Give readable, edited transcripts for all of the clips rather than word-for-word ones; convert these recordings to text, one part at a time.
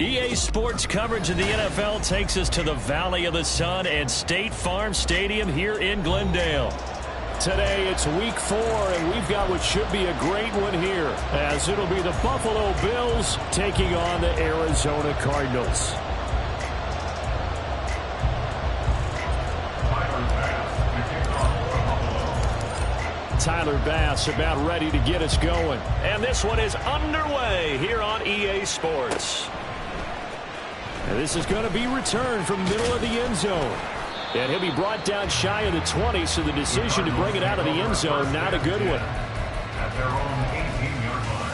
EA Sports coverage of the NFL takes us to the Valley of the Sun and State Farm Stadium here in Glendale. Today it's week 4, and we've got what should be a great one here, as it'll be the Buffalo Bills taking on the Arizona Cardinals. Tyler Bass about ready to get us going. And this one is underway here on EA Sports. And this is going to be returned from the middle of the end zone. And he'll be brought down shy of the 20, so the decision to bring it out of the end zone, not a good one. At their own 18-yard line.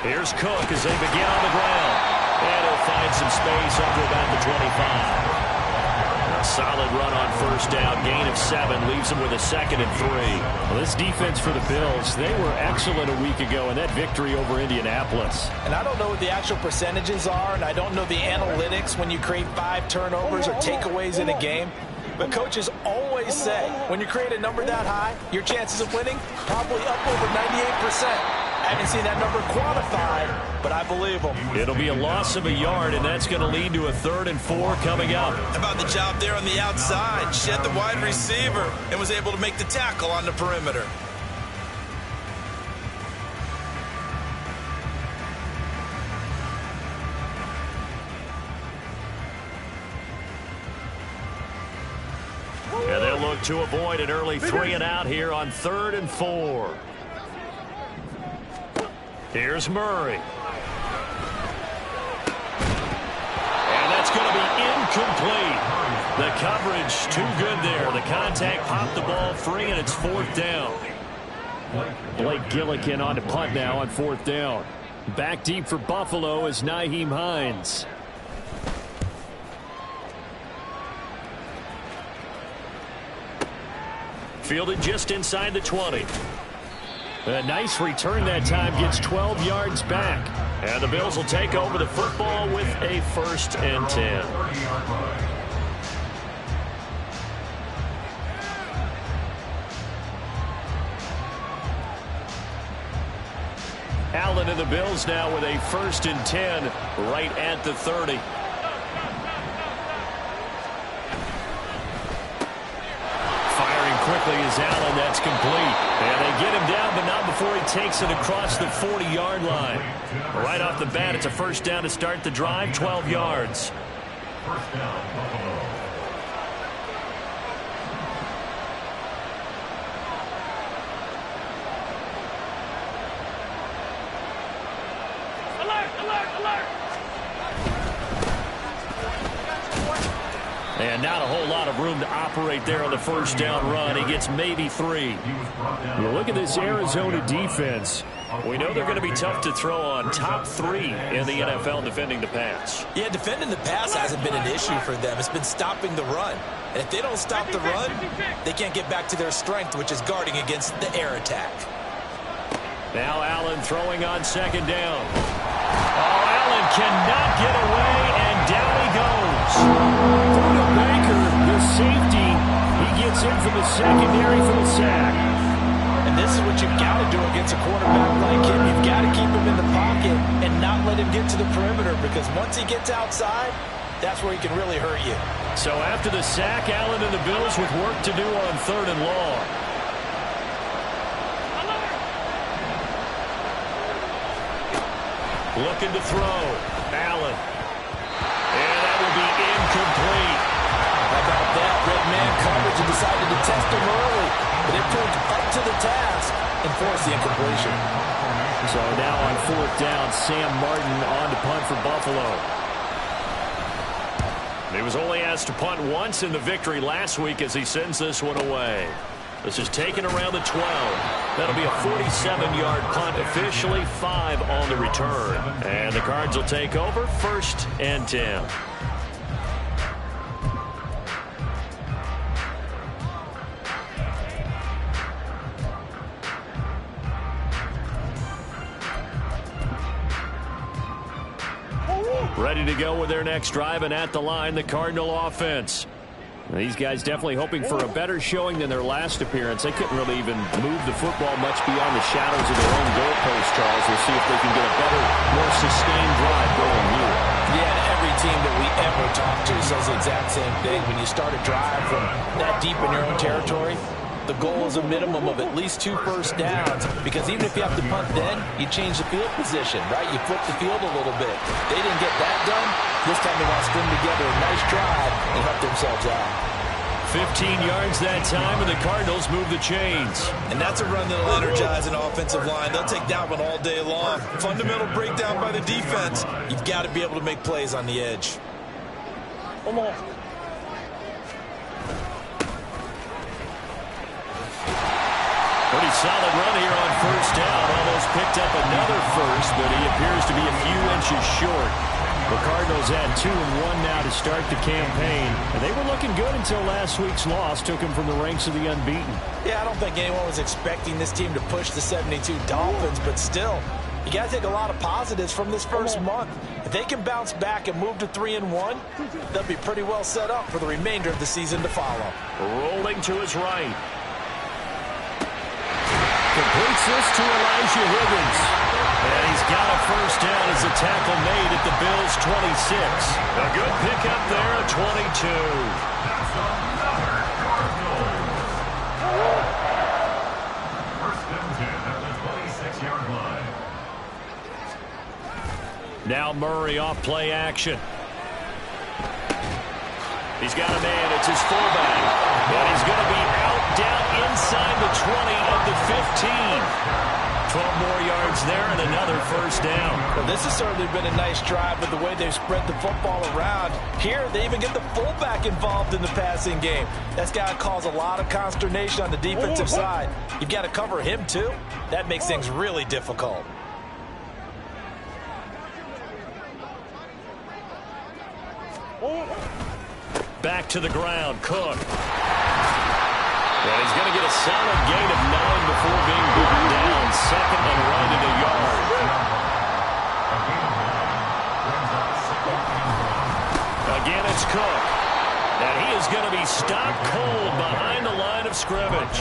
Here's Cook as they begin on the ground. And he'll find some space up to about the 25. A solid run on first down. Gain of 7 leaves them with a 2nd and 3. Well, this defense for the Bills, they were excellent a week ago in that victory over Indianapolis. And I don't know what the actual percentages are, and I don't know the analytics when you create 5 turnovers or takeaways in a game. But coaches always say, when you create a number that high, your chances of winning probably up over 98%. I haven't seen that number quantified, but I believe them. It'll be a loss of a yard, and that's going to lead to a 3rd and 4 coming up. How about the job there on the outside? Shed the wide receiver and was able to make the tackle on the perimeter. And they'll look to avoid an early 3 and out here on 3rd and 4. Here's Murray. And that's going to be incomplete. The coverage too good there. The contact popped the ball free, and it's 4th down. Blake Gillikin on to punt now on 4th down. Back deep for Buffalo is Nyheim Hines. Fielded just inside the 20. A nice return that time, gets 12 yards back. And the Bills will take over the football with a 1st and 10. Allen and the Bills now with a 1st and 10 right at the 30. Quickly is Allen, that's complete. And they get him down, but not before he takes it across the 40-yard line. Right off the bat, it's a 1st down to start the drive, 12 yards. 1st down, Buffalo. And not a whole lot of room to operate there on the 1st down run. He gets maybe 3. You look at this Arizona defense. We know they're going to be tough to throw on. Top 3 in the NFL defending the pass. Yeah, defending the pass hasn't been an issue for them. It's been stopping the run. And if they don't stop the run, they can't get back to their strength, which is guarding against the air attack. Now Allen throwing on 2nd down. Oh, Allen cannot get away, and down he goes. Baker, the safety, he gets in from the secondary for the sack. And this is what you've got to do against a quarterback like him. You've got to keep him in the pocket and not let him get to the perimeter, because once he gets outside, that's where he can really hurt you. So after the sack, Allen and the Bills with work to do on 3rd and long. Looking to throw. Allen. And that will be incomplete. How about that? Red man coverage and decided to test him early. But it proved up to the task and forced the incompletion. So now on 4th down, Sam Martin on to punt for Buffalo. He was only asked to punt once in the victory last week as he sends this one away. This is taken around the 12. That'll be a 47-yard punt, officially 5 on the return. And the Cards will take over 1st and 10. Ready to go with their next drive, and at the line, the Cardinal offense. These guys definitely hoping for a better showing than their last appearance. They couldn't really even move the football much beyond the shadows of their own goalpost, Charles. We'll see if they can get a better, more sustained drive going here. Yeah, and every team that we ever talk to says the exact same thing. When you start a drive from that deep in your own territory, the goal is a minimum of at least 2 first downs, because even if you have to punt then, you change the field position, right? You flip the field a little bit. They didn't get that done. This time they want to string together a nice drive and help themselves out. 15 yards that time, and the Cardinals move the chains. And that's a run that'll energize an offensive line. They'll take that one all day long. Fundamental breakdown by the defense. You've got to be able to make plays on the edge. Come on. Pretty solid run here on 1st down. Almost picked up another first, but he appears to be a few inches short. The Cardinals had 2-1 now to start the campaign, and they were looking good until last week's loss took them from the ranks of the unbeaten. Yeah, I don't think anyone was expecting this team to push the 72 Dolphins, but still, you got to take a lot of positives from this first month. If they can bounce back and move to 3-1, they'll be pretty well set up for the remainder of the season to follow. Rolling to his right. Completes this to Elijah Higgins. And he's got a first down as the tackle made at the Bills' 26. A good pickup there at 22. First and 10 at the 26-yard line. Now Murray off play action. He's got a man. It's his fullback. And he's going to be out down inside the 20 of the 15. 12 more yards there and another first down. Well, this has certainly been a nice drive with the way they've spread the football around. Here, they even get the fullback involved in the passing game. That's got to cause a lot of consternation on the defensive side. You've got to cover him, too. That makes things really difficult. Back to the ground, Cook. And he's going to get a solid gain of 9 before being beaten down. 2nd and right at a yard. Again, it's Cook. And he is going to be stopped cold behind the line of scrimmage.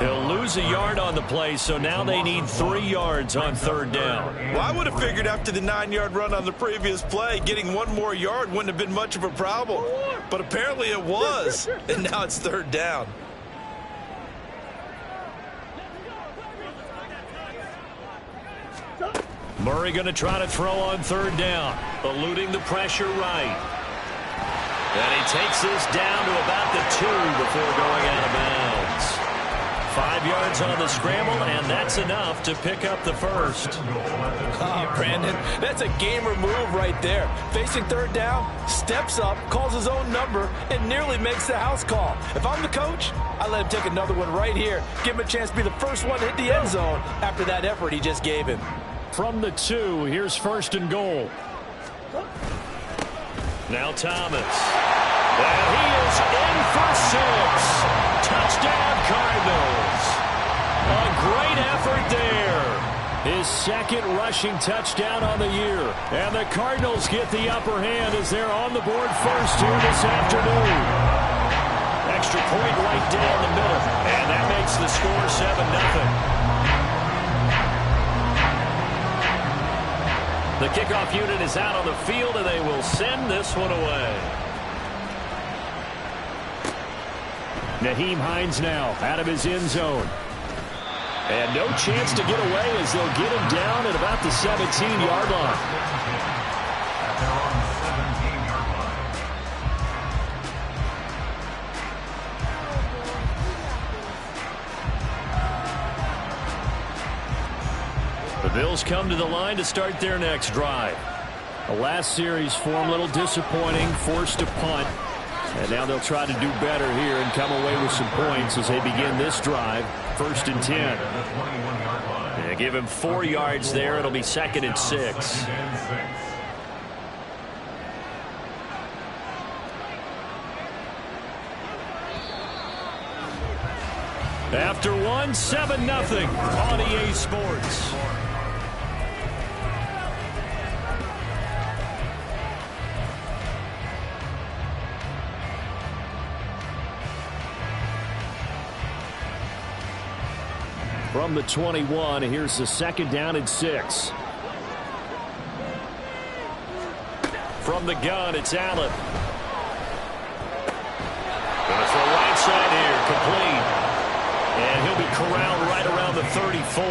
He'll lose a yard on the play, so now they need 3 yards on 3rd down. Well, I would have figured after the 9-yard run on the previous play, getting 1 more yard wouldn't have been much of a problem. But apparently it was, and now it's 3rd down. Murray going to try to throw on 3rd down, eluding the pressure right. And he takes this down to about the 2 before going out of bounds. 5 yards on the scramble, and that's enough to pick up the first. Oh, Brandon, that's a gamer move right there. Facing 3rd down, steps up, calls his own number, and nearly makes the house call. If I'm the coach, I let him take another one right here. Give him a chance to be the first one to hit the end zone after that effort he just gave him. From the 2, here's 1st and goal. Now Thomas. And he is in for 6. Touchdown, Cardinals. A great effort there. His 2nd rushing touchdown on the year. And the Cardinals get the upper hand as they're on the board first here this afternoon. Extra point right down the middle. And that makes the score 7-0. The kickoff unit is out on the field, and they will send this one away. Nyheim Hines now out of his end zone. And no chance to get away as they'll get him down at about the 17-yard line. At their own 17-yard line. Bills come to the line to start their next drive. The last series for them, a little disappointing, forced to punt. And now they'll try to do better here and come away with some points as they begin this drive. 1st and 10. Yeah, give him 4 yards there. It'll be 2nd and 6. After 1, 7-0 on EA Sports. From the 21, here's the 2nd down and 6. From the gun, it's Allen. Gonna throw right side here, complete. And he'll be corralled right around the 34.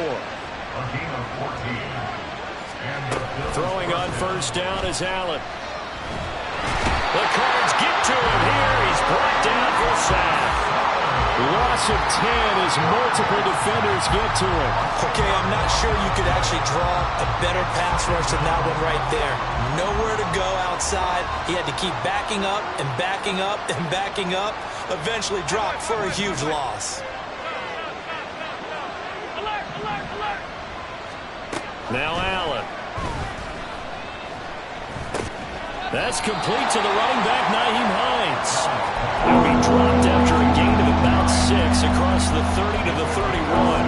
Throwing on 1st down is Allen. The Cards get to him here. He's brought down for a sack. Loss of 10 as multiple defenders get to him. Okay, I'm not sure you could actually draw a better pass rush than that one right there. Nowhere to go outside. He had to keep backing up and backing up and backing up. Eventually dropped for a huge loss. Now Allen. That's complete to the running back, Nyheim Hines. He'll be dropped after a gain of about 6 across the 30 to the 31.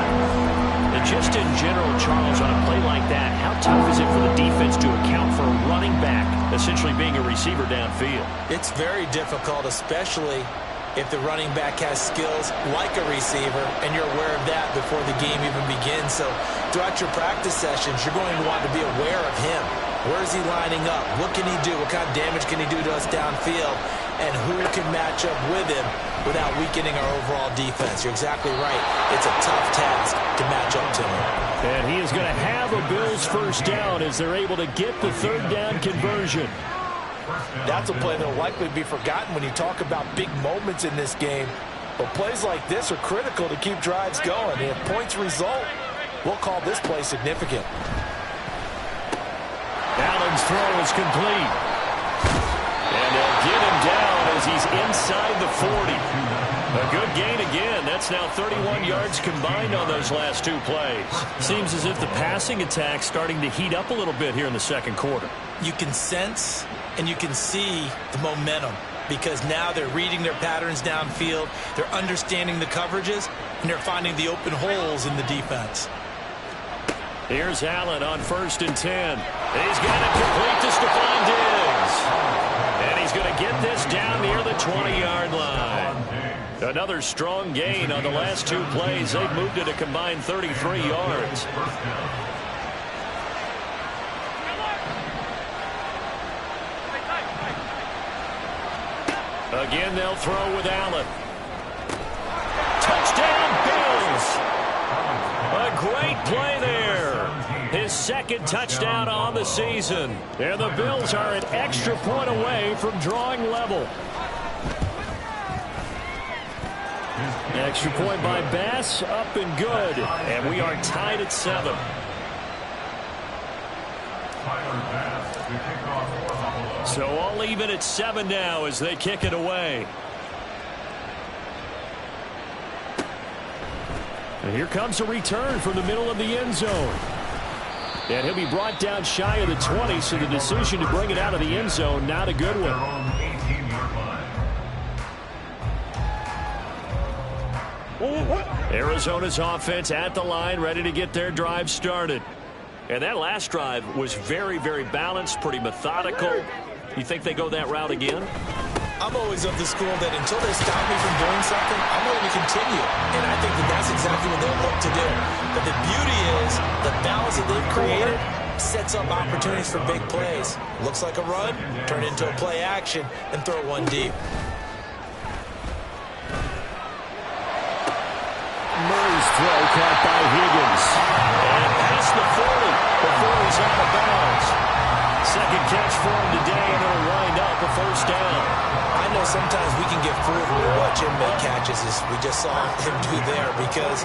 And just in general, Charles, on a play like that, how tough is it for the defense to account for a running back essentially being a receiver downfield? It's very difficult, especially if the running back has skills like a receiver, and you're aware of that before the game even begins. So throughout your practice sessions, you're going to want to be aware of him. Where is he lining up? What can he do? What kind of damage can he do to us downfield? And who can match up with him without weakening our overall defense? You're exactly right. It's a tough task to match up to him. And he is going to have a Bills 1st down as they're able to get the 3rd down conversion. That's a play that will likely be forgotten when you talk about big moments in this game. But plays like this are critical to keep drives going. And if points result, we'll call this play significant. Allen's throw is complete. And they'll get him down as he's inside the 40. A good gain again. That's now 31 yards combined on those last 2 plays. Seems as if the passing attack's starting to heat up a little bit here in the 2nd quarter. You can sense and you can see the momentum because now they're reading their patterns downfield, they're understanding the coverages, and they're finding the open holes in the defense. Here's Allen on 1st and 10. He's got it complete to Stephon Diggs. And he's going to get this down near the 20-yard line. Another strong gain on the last 2 plays. They've moved it a combined 33 yards. Again, they'll throw with Allen. Touchdown, Bills! A great play there. His 2nd touchdown on the season. And the Bills are an extra point away from drawing level. Extra point by Bass, up and good. And we are tied at 7. So all even at 7 now as they kick it away. And here comes a return from the middle of the end zone. And he'll be brought down shy of the 20, so the decision to bring it out of the end zone, not a good one. Arizona's offense at the line, ready to get their drive started. And that last drive was very, very balanced, pretty methodical. You think they go that route again? I'm always of the school that until they stop me from doing something, I'm going to continue. And I think that that's exactly what they'll look to do. But the beauty is the balance that they've created sets up opportunities for big plays. Looks like a run, turn it into a play action, and throw one deep. Murray's throw caught by Higgins. And past the 40 before he's out of bounds. Second catch for him today, and it'll wind up a 1st down. I know sometimes we can get fooled when we watch him make catches as we we just saw him do there, because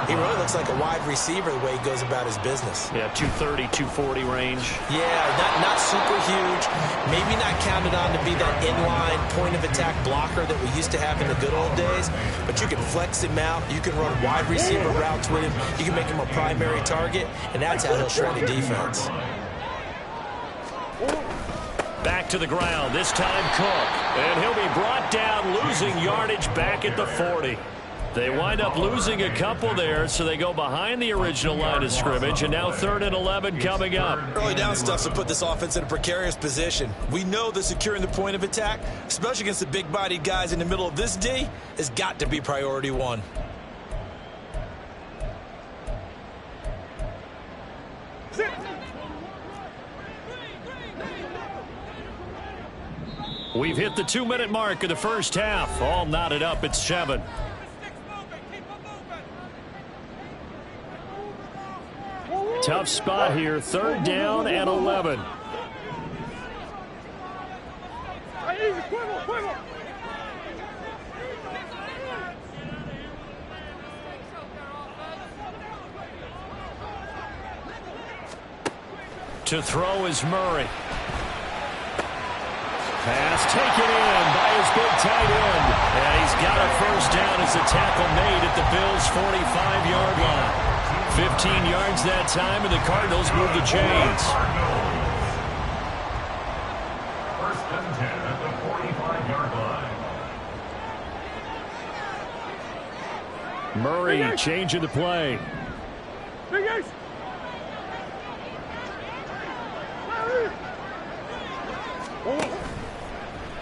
he really looks like a wide receiver the way he goes about his business. Yeah, 230, 240 range. Yeah, not super huge. Maybe not counted on to be that inline point-of-attack blocker that we used to have in the good old days, but you can flex him out. You can run wide receiver routes with him. You can make him a primary target, and that's how he'll shred the defense. Back to the ground, this time Cook. And he'll be brought down, losing yardage back at the 40. They wind up losing a couple there, so they go behind the original line of scrimmage, and now 3rd and 11 coming up. Early down stuff to put this offense in a precarious position. We know that securing the point of attack, especially against the big-bodied guys in the middle of this D, has got to be priority one. We've hit the 2-minute mark of the first half. All knotted up at 7. Tough spot here. 3rd down and 11. To throw is Murray. Pass taken in by his big tight end. And he's got a first down as the tackle made at the Bills' 45-yard line. 15 yards that time, and the Cardinals move the chains. First and 10 at the 45-yard line. Murray changing the play.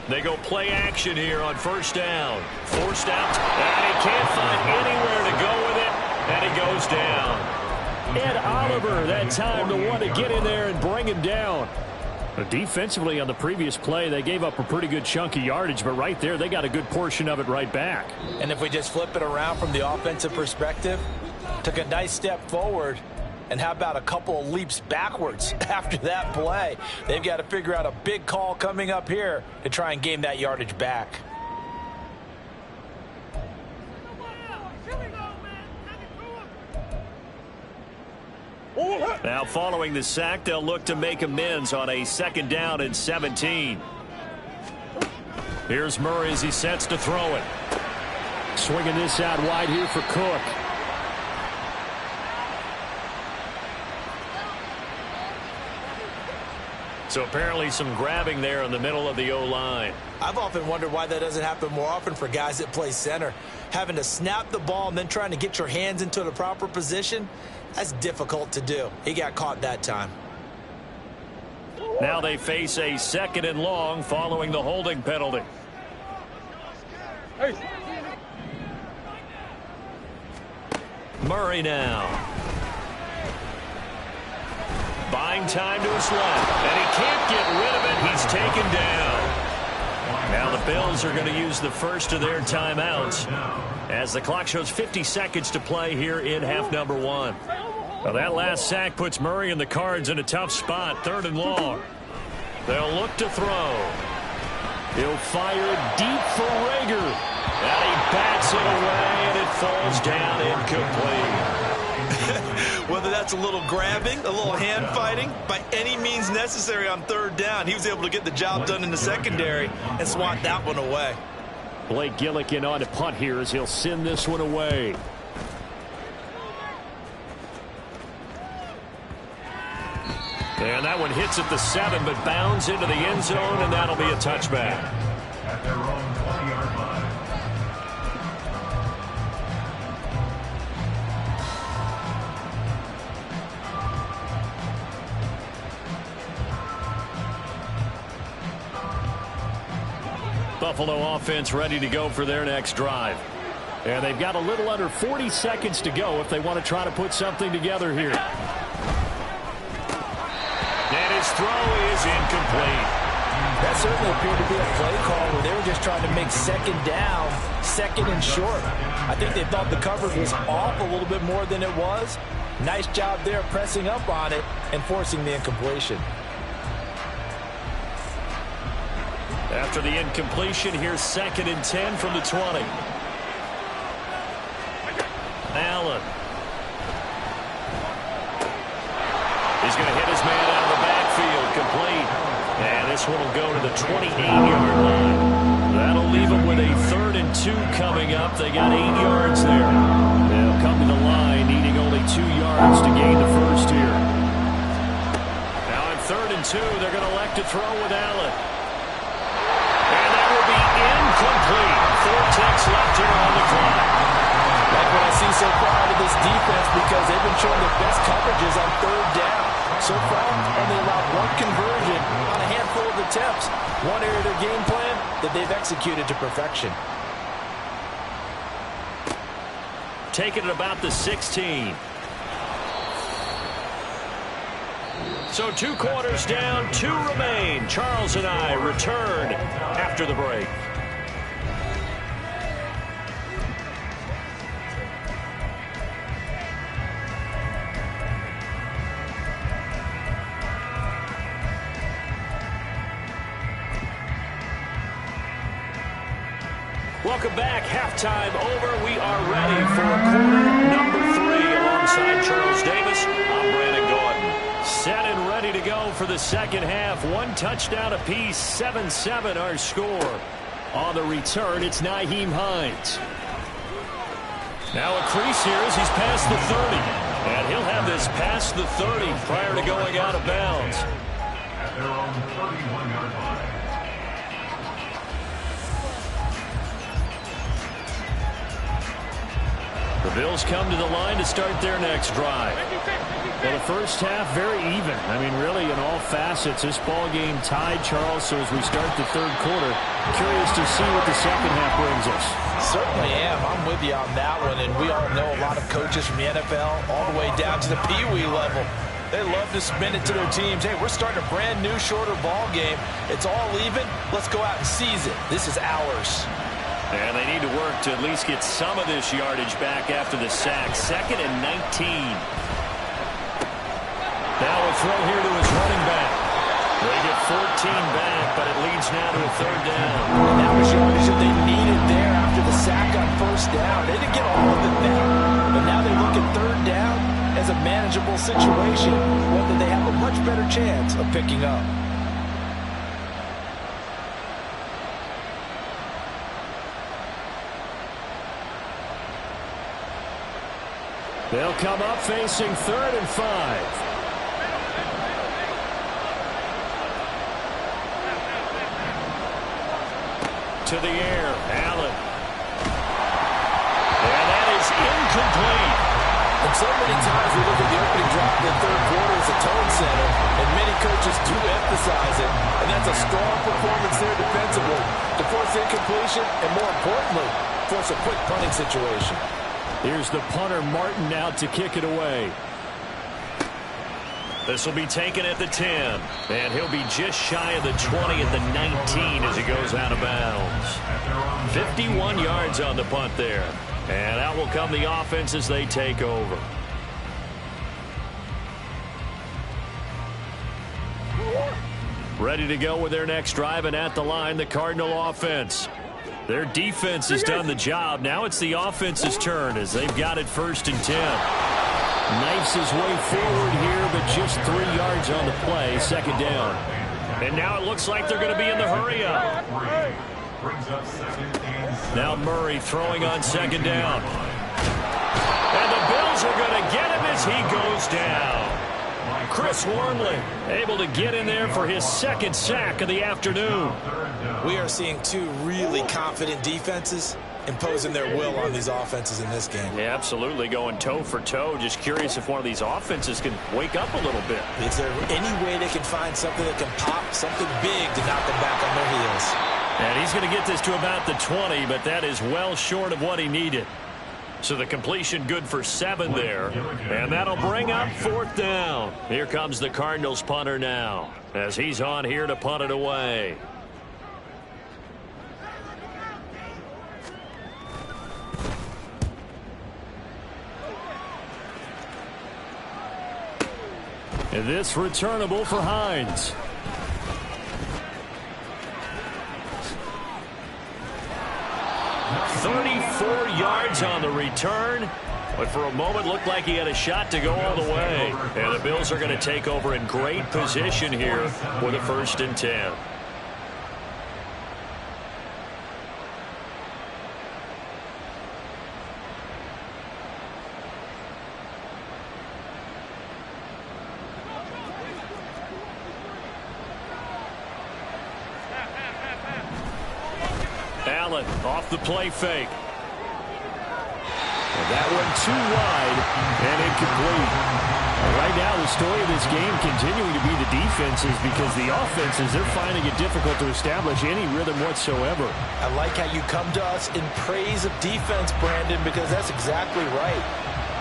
They go play action here on first down. Forced out, and he can't find anywhere to go with it, and he goes down. Ed Oliver, that time, the one to get in there and bring him down. But defensively on the previous play, they gave up a pretty good chunk of yardage, but right there, they got a good portion of it right back. And if we just flip it around from the offensive perspective, took a nice step forward, and how about a couple of leaps backwards after that play? They've got to figure out a big call coming up here to try and gain that yardage back. Now following the sack, they'll look to make amends on a 2nd down and 17. Here's Murray as he sets to throw it. Swinging this out wide here for Cook. So apparently some grabbing there in the middle of the O-line. I've often wondered why that doesn't happen more often for guys that play center. Having to snap the ball and then trying to get your hands into the proper position, that's difficult to do. He got caught that time. Now they face a 2nd and long following the holding penalty. Murray now. Buying time to his left, and he can't get rid of it. He's taken down. Now the Bills are going to use the first of their timeouts as the clock shows 50 seconds to play here in half number 1. Well, that last sack puts Murray and the Cards in a tough spot. 3rd and long. They'll look to throw. He'll fire deep for Rager. And he bats it away, and it falls down incomplete. Whether that's a little grabbing, a little hand fighting, by any means necessary on 3rd down, he was able to get the job done in the secondary and swat that one away. Blake Gillikin on to punt here as he'll send this one away. And that one hits at the 7, but bounds into the end zone, and that'll be a touchback. At their own 20-yard line. Buffalo offense ready to go for their next drive. And they've got a little under 40 seconds to go if they want to try to put something together here. And his throw is incomplete. That certainly appeared to be a play call where they were just trying to make 2nd down, 2nd and short. I think they thought the coverage was off a little bit more than it was. Nice job there pressing up on it and forcing the incompletion. After the incompletion, here's 2nd and 10 from the 20. Allen. He's going to hit his man out of the backfield, complete. And this one will go to the 28-yard line. That'll leave them with a 3rd and 2 coming up. They got 8 yards there. They'll come to the line needing only 2 yards to gain the first here. Now on 3rd and 2, they're going to elect to throw with Allen. And that will be incomplete. 4 ticks left here on the clock. Like what I see so far out of this defense, because they've been showing their best coverages on 3rd down. So far, only allowed 1 conversion on a handful of attempts. One area of their game plan that they've executed to perfection. Taking it about the 16. So 2 quarters down, 2 remain. Charles and I return after the break. Welcome back. Halftime over. We are ready for quarter number 3 alongside Charles Davis. I'm Brandon Gaudin. Set and ready to go for the second half. 1 touchdown apiece. 7-7 our score. On the return, it's Nyheim Hines. Now a crease here as he's past the 30. And he'll have this past the 30 prior to going out of bounds. At their own 31-yard line. The Bills come to the line to start their next drive. Well, the first half, very even. I mean, really, in all facets, this ball game tied, Charles. So as we start the 3rd quarter, curious to see what the second half brings us. Certainly am. I'm with you on that one. And we all know a lot of coaches from the NFL all the way down to the Pee-wee level. They love to spin it to their teams. Hey, we're starting a brand new, shorter ball game. It's all even. Let's go out and seize it. This is ours. And they need to work to at least get some of this yardage back after the sack. 2nd and 19. Now a throw here to his running back. They get 14 back, but it leads now to a 3rd down. And that was yardage that they needed there after the sack on 1st down. They didn't get all of it back, but now they look at 3rd down as a manageable situation, whether they have a much better chance of picking up. They'll come up facing 3rd and 5. To the air, Allen. And that is incomplete. And so many times we look at the opening drive in the 3rd quarter as a tone setter, and many coaches do emphasize it, and that's a strong performance there defensively to force incompletion and, more importantly, force a quick punting situation. Here's the punter, Martin, out to kick it away. This will be taken at the 10, and he'll be just shy of the 20 at the 19 as he goes out of bounds. 51 yards on the punt there. And out will come the offense as they take over. Ready to go with their next drive, and at the line, the Cardinal offense. Their defense has done the job. Now it's the offense's turn as they've got it 1st and 10. Knifes his way forward here, but just 3 yards on the play, 2nd down. And now it looks like they're going to be in the hurry-up. Now Murray throwing on 2nd down. And the Bills are going to get him as he goes down. Chris Wormley able to get in there for his 2nd sack of the afternoon. We are seeing 2 really confident defenses imposing their will on these offenses in this game. Yeah, absolutely, going toe for toe. Just curious if one of these offenses can wake up a little bit. Is there any way they can find something that can pop, something big to knock them back on their heels? And he's going to get this to about the 20, but that is well short of what he needed. So the completion good for 7 there. And that'll bring up 4th down. Here comes the Cardinals punter now as he's on here to punt it away. And this returnable for Hines. $34 yards on the return. But for a moment, looked like he had a shot to go all the way. And the Bills are going to take over in great position here for the 1st and 10. Allen off the play fake. And that one too wide and incomplete. Right now, the story of this game continuing to be the defenses, because the offenses, they're finding it difficult to establish any rhythm whatsoever. I like how you come to us in praise of defense, Brandon, because that's exactly right.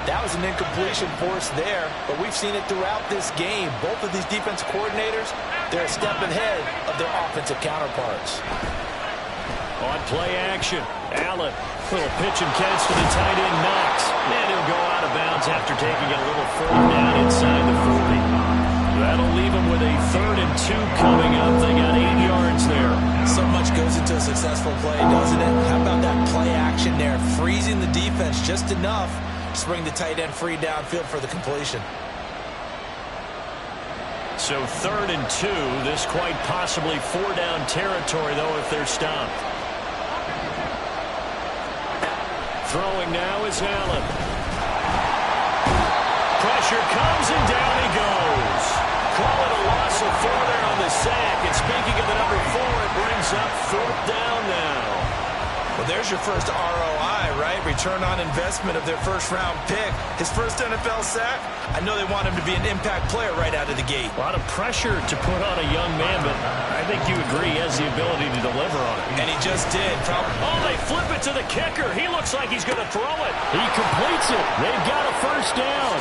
That was an incompletion force there, but we've seen it throughout this game. Both of these defense coordinators, they're a step ahead of their offensive counterparts. On play action, Allen, little pitch and catch to the tight end, Knox. And he'll go out of bounds after taking a little 4th down inside the 40. That'll leave him with a 3rd and 2 coming up. They got 8 yards there. So much goes into a successful play, doesn't it? How about that play action there? Freezing the defense just enough to bring the tight end free downfield for the completion. So 3rd and 2. This quite possibly 4-down territory, though, if they're stopped. Throwing now is Allen. Pressure comes and down he goes. Call it a loss of 4 there on the sack. And speaking of the number 4, it brings up 4th down now. Well, there's your first ROI, right? Return on investment of their first-round pick. His first NFL sack, I know they want him to be an impact player right out of the gate. A lot of pressure to put on a young man, but I think you agree he has the ability to deliver on it. And he just did. Oh, they flip it to the kicker. He looks like he's going to throw it. He completes it. They've got a 1st down.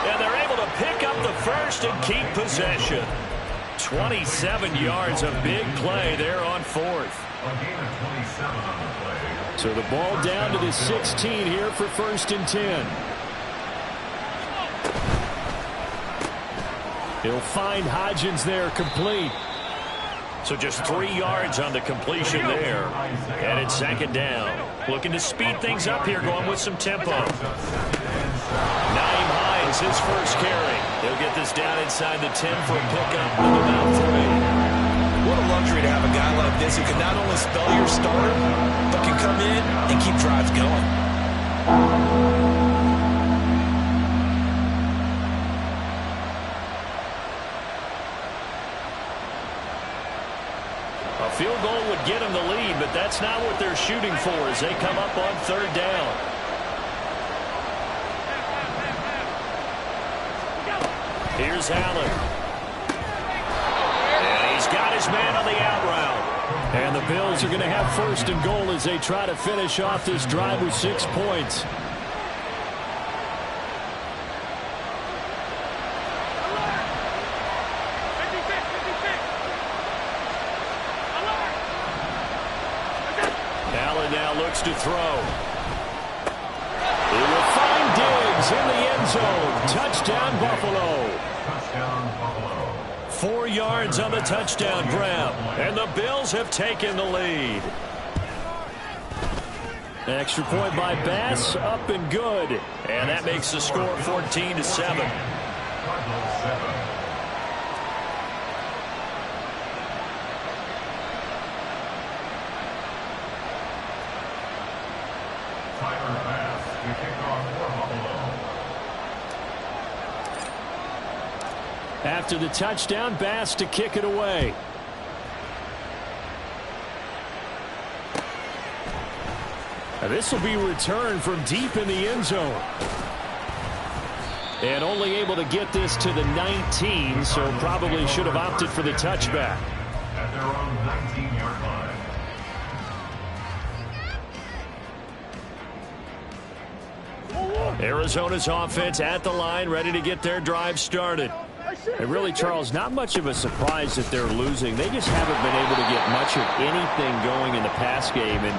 And they're able to pick up the 1st and keep possession. 27 yards, a big play there on 4th. So the ball down to the 16 here for 1st and 10. He'll find Hodgins there, complete. So just 3 yards on the completion there. And it's 2nd down. Looking to speed things up here, going with some tempo. Nyheim Hines, his first carry. He'll get this down inside the 10 for a pickup of about 3. What a luxury to have a guy like this who can not only spell your starter, but can come in and keep drives going. A field goal would get them the lead, but that's not what they're shooting for as they come up on 3rd down. Here's Allen. And he's got his man on the out route. And the Bills are going to have 1st and goal as they try to finish off this drive with 6 points. Allen now looks to throw. He will find Diggs in the end zone. Touchdown, Buffalo. 4 yards on the touchdown grab. And the Bills have taken the lead. Extra point by Bass, up and good. And that makes the score 14-7. After the touchdown, Bass to kick it away. This will be returned from deep in the end zone. And only able to get this to the 19, so probably should have opted for the touchback. At their own 19-yard line. Arizona's offense at the line, ready to get their drive started. And really, Charles, not much of a surprise that they're losing. They just haven't been able to get much of anything going in the pass game. And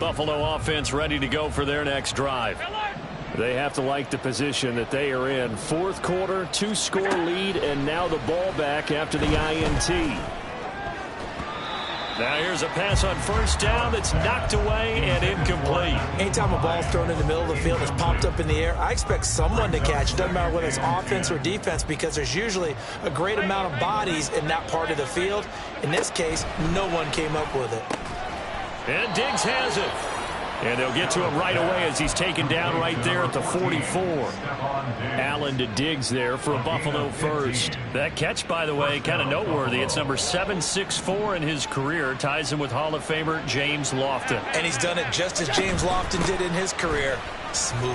Buffalo offense ready to go for their next drive. They have to like the position that they are in. Fourth quarter, 2-score lead, and now the ball back after the INT. Now here's a pass on first down that's knocked away and incomplete. Anytime a ball's thrown in the middle of the field, it's popped up in the air, I expect someone to catch. It doesn't matter whether it's offense or defense, because there's usually a great amount of bodies in that part of the field. In this case, no one came up with it. And Diggs has it. And they'll get to him right away as he's taken down right there at the 44. Allen to Diggs there for a Buffalo first. That catch, by the way, kind of noteworthy. It's number 764 in his career. Ties him with Hall of Famer James Lofton. And he's done it just as James Lofton did in his career. Smooth.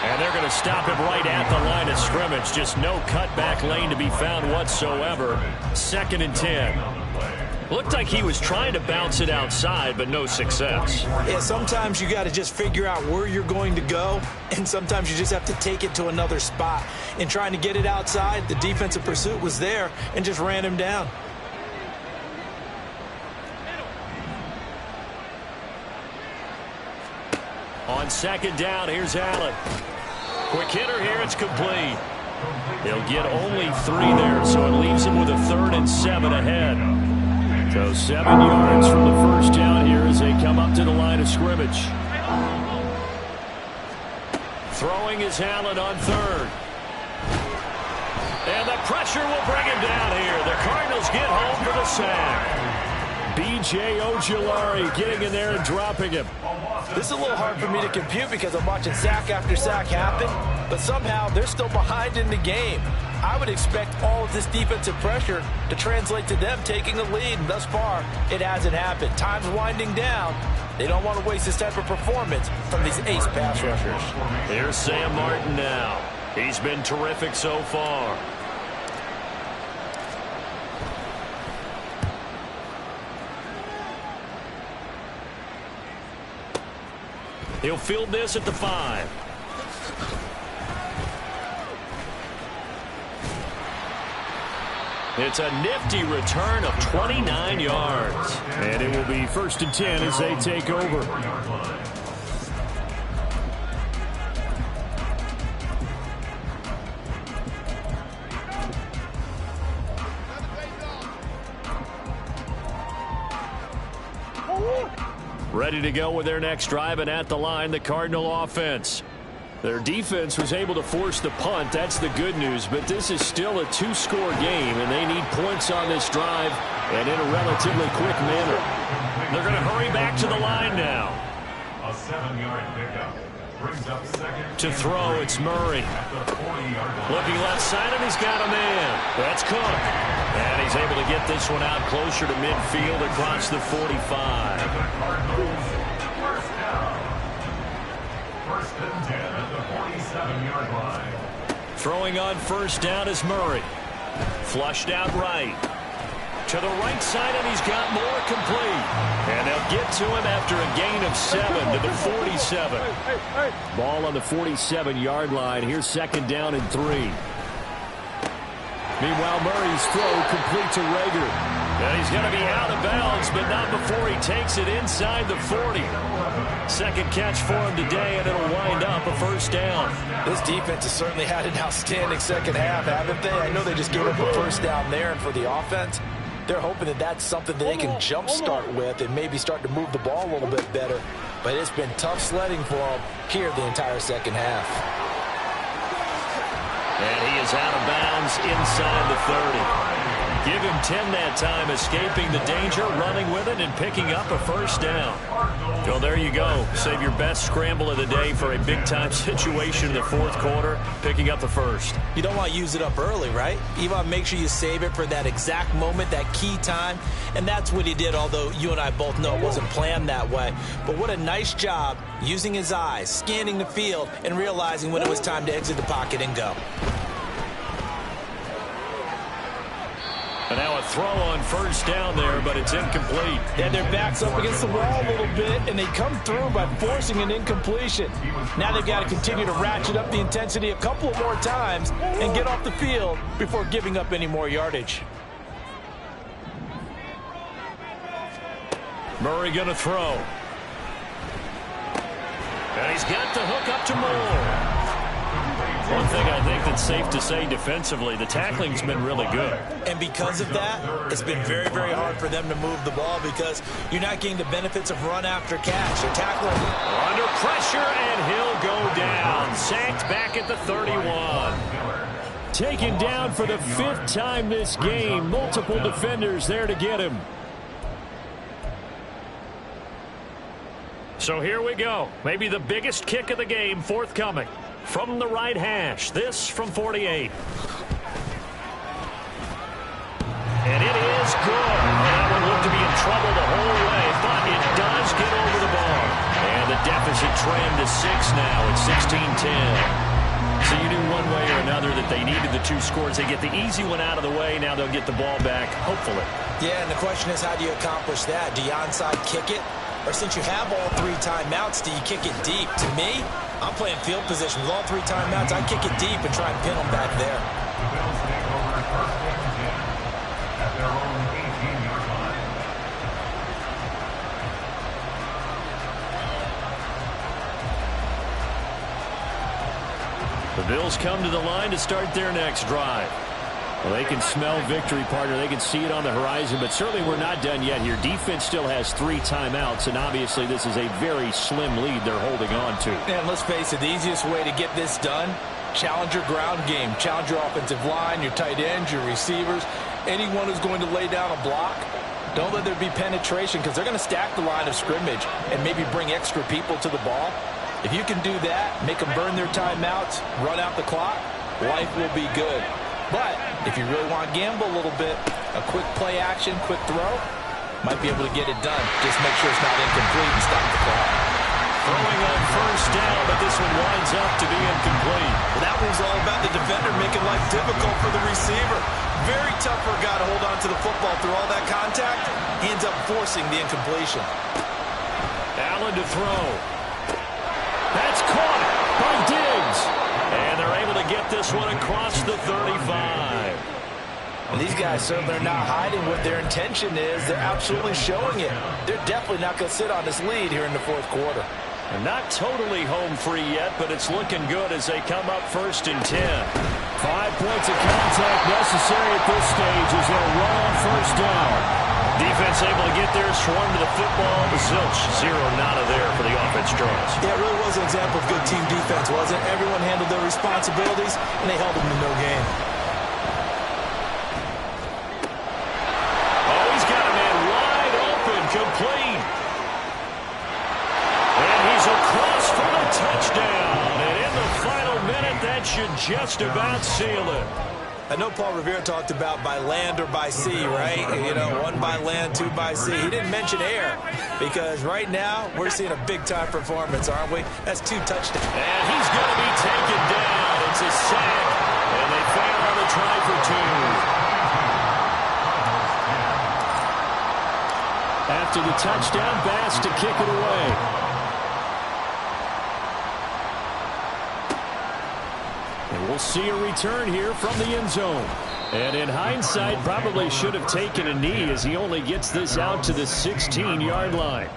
And they're going to stop him right at the line of scrimmage. Just no cutback lane to be found whatsoever. 2nd and 10. Looked like he was trying to bounce it outside, but no success. Yeah, sometimes you got to just figure out where you're going to go, and sometimes you just have to take it to another spot. In trying to get it outside, the defensive pursuit was there and just ran him down. On 2nd down, here's Allen. Quick hitter here, it's complete. He'll get only 3 there, so it leaves him with a 3rd and 7 ahead. So 7 yards from the first down here as they come up to the line of scrimmage. Throwing is Allen on 3rd. And the pressure will bring him down here. The Cardinals get home for the sack. B.J. Ojulari getting in there and dropping him. This is a little hard for me to compute because I'm watching sack after sack happen, but somehow they're still behind in the game. I would expect all of this defensive pressure to translate to them taking a lead, and thus far, it hasn't happened. Time's winding down. They don't want to waste this type of performance from these ace pass rushers. Here's Sam Martin now. He's been terrific so far. He'll field this at the 5. It's a nifty return of 29 yards. And it will be 1st and 10 as they take over. Ready to go with their next drive, and at the line, the Cardinal offense. Their defense was able to force the punt. That's the good news, but this is still a 2-score game, and they need points on this drive and in a relatively quick manner. They're going to hurry back to the line now. A 7-yard pickup. Brings up 2nd. To throw, it's Murray. Looking left side, and he's got a man. That's Cook. And he's able to get this one out closer to midfield across the 45. First down. 1st and 10 at the 47-yard line. Throwing on first down is Murray. Flushed out right. To the right side, and he's got more complete. And they'll get to him after a gain of 7 to the 47. Ball on the 47-yard line. Here's 2nd down and 3. Meanwhile, Murray's throw complete to Reagor. And he's going to be out of bounds, but not before he takes it inside the 40. Second catch for him today, and it'll wind up a 1st down. This defense has certainly had an outstanding second half, haven't they? I know they just gave up a 1st down there, and for the offense, they're hoping that that's something that they can jumpstart with and maybe start to move the ball a little bit better. But it's been tough sledding for them here the entire second half. And he is out of bounds inside the 30. Give him 10 that time, escaping the danger, running with it, and picking up a 1st down. Well, there you go. Save your best scramble of the day for a big-time situation in the 4th quarter, picking up the 1st. You don't want to use it up early, right? You want to make sure you save it for that exact moment, that key time. And that's what he did, although you and I both know it wasn't planned that way. But what a nice job using his eyes, scanning the field, and realizing when it was time to exit the pocket and go. And now a throw on 1st down there, but it's incomplete. And their backs up against the wall a little bit, and they come through by forcing an incompletion. Now they've got to continue to ratchet up the intensity a couple of more times and get off the field before giving up any more yardage. Murray going to throw. And he's got the hook up to Moore. One thing I think that's safe to say defensively, the tackling's been really good. And because of that, it's been very, very hard for them to move the ball because you're not getting the benefits of run after catch. They're tackling. Under pressure, and he'll go down. Sacked back at the 31. Taken down for the 5th time this game. Multiple defenders there to get him. So here we go. Maybe the biggest kick of the game forthcoming. From the right hash, this from 48. And it is good. That one looked to be in trouble the whole way, but it does get over the bar. And the deficit trimmed to 6 now at 16-10. So you knew one way or another that they needed the 2 scores. They get the easy one out of the way. Now they'll get the ball back, hopefully. Yeah, and the question is, how do you accomplish that? Do you onside kick it? Or since you have all 3 timeouts, do you kick it deep? To me, I'm playing field position. With all 3 timeouts, I kick it deep and try and pin them back there. The Bills take over first and 10 at their own 18-yard line. The Bills come to the line to start their next drive. Well, they can smell victory, partner. They can see it on the horizon, but certainly we're not done yet here. Defense still has 3 timeouts, and obviously this is a very slim lead they're holding on to. And let's face it, the easiest way to get this done, challenge your ground game. Challenge your offensive line, your tight ends, your receivers, anyone who's going to lay down a block. Don't let there be penetration because they're going to stack the line of scrimmage and maybe bring extra people to the ball. If you can do that, make them burn their timeouts, run out the clock, life will be good. But if you really want to gamble a little bit, a quick play action, quick throw, might be able to get it done. Just make sure it's not incomplete and stop the clock. Throwing on first down, but this one winds up to be incomplete. Well, that one's all about the defender making life difficult for the receiver. Very tough for a guy to hold on to the football through all that contact. He ends up forcing the incompletion. Allen to throw. That's caught by Diggs. And they're able to get this one across the 35. And these guys certainly are not hiding what their intention is. They're absolutely showing it. They're definitely not going to sit on this lead here in the 4th quarter. And not totally home free yet, but it's looking good as they come up 1st and 10. 5 points of contact necessary at this stage as they'll run on first down. Defense able to get there, swarm to the football. Zilch, 0 nada there for the offense draws. Yeah, it really was an example of good team defense, wasn't it? Everyone handled their responsibilities, and they held them to no gain. Oh, he's got a man wide open, complete. And he's across for the touchdown. And in the final minute, that should just about seal it. I know Paul Revere talked about by land or by sea, right? You know, 1 by land, 2 by sea. He didn't mention air because right now we're seeing a big-time performance, aren't we? That's 2 touchdowns. And he's going to be taken down. It's a sack, and they fail on the try for 2. After the touchdown, Bass to kick it away. And we'll see a return here from the end zone. And in hindsight, probably should have taken a knee as he only gets this out to the 16-yard line.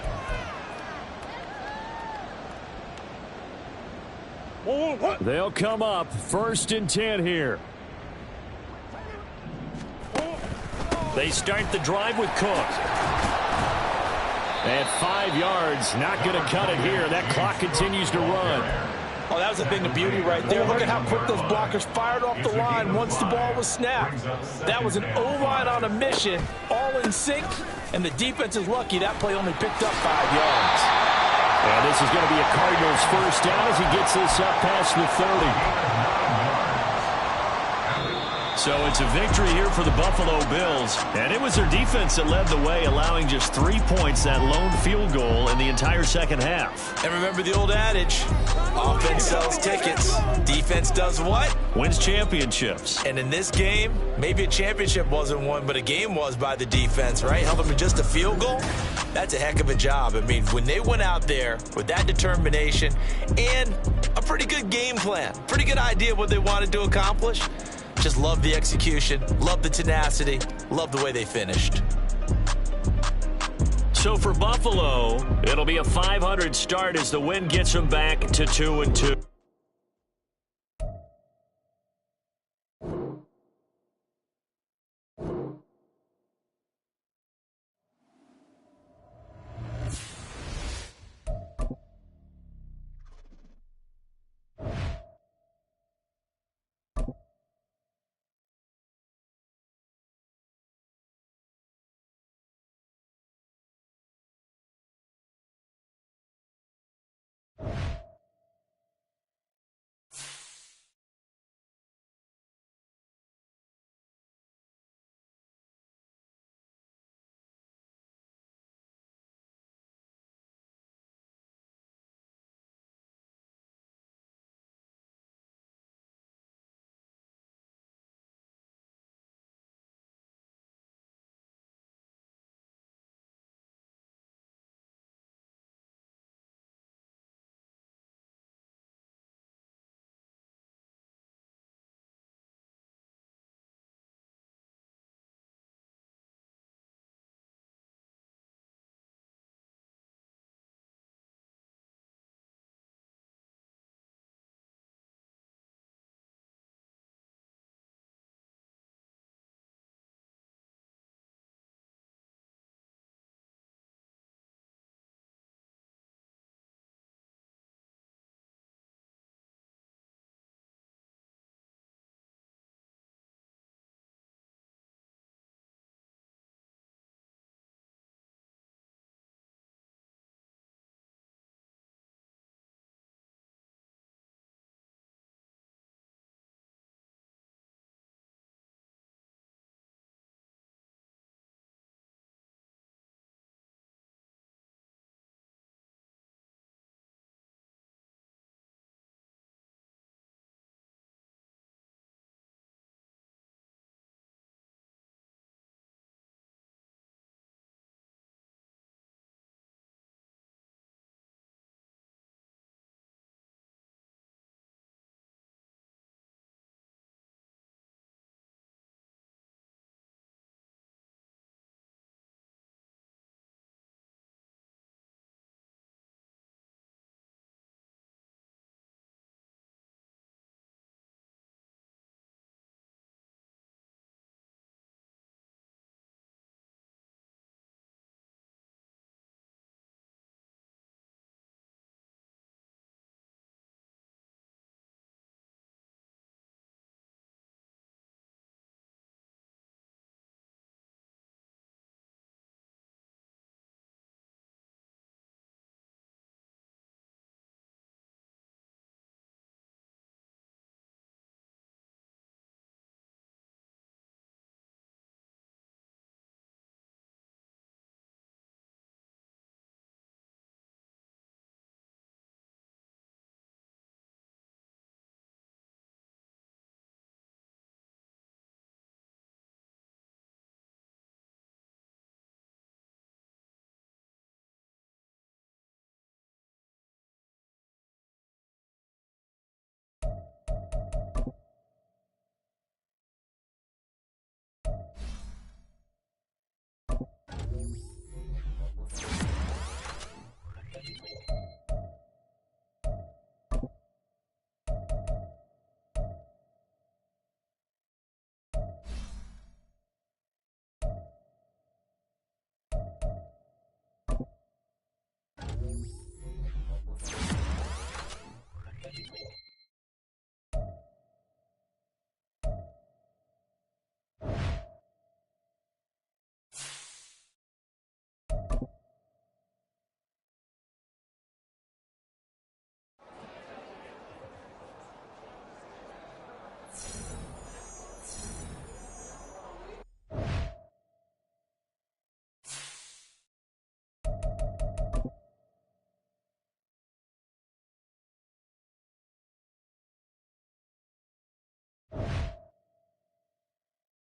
They'll come up 1st and 10 here. They start the drive with Cook. At 5 yards, not going to cut it here. That clock continues to run. Oh, that was a thing of beauty right there. Look at how quick those blockers fired off the line once the ball was snapped. That was an O-line on a mission, all in sync, and the defense is lucky that play only picked up 5 yards. And this is going to be a Cardinals first down as he gets this up past the 30. So it's a victory here for the Buffalo Bills. And it was their defense that led the way, allowing just 3 points, that lone field goal in the entire second half. And remember the old adage, offense sells tickets. Defense does what? Wins championships. And in this game, maybe a championship wasn't won, but a game was by the defense, right? Held them to just a field goal. That's a heck of a job. I mean, when they went out there with that determination and a pretty good game plan, pretty good idea of what they wanted to accomplish, just love the execution, love the tenacity, love the way they finished. So for Buffalo, it'll be a .500 start as the win gets them back to 2-2.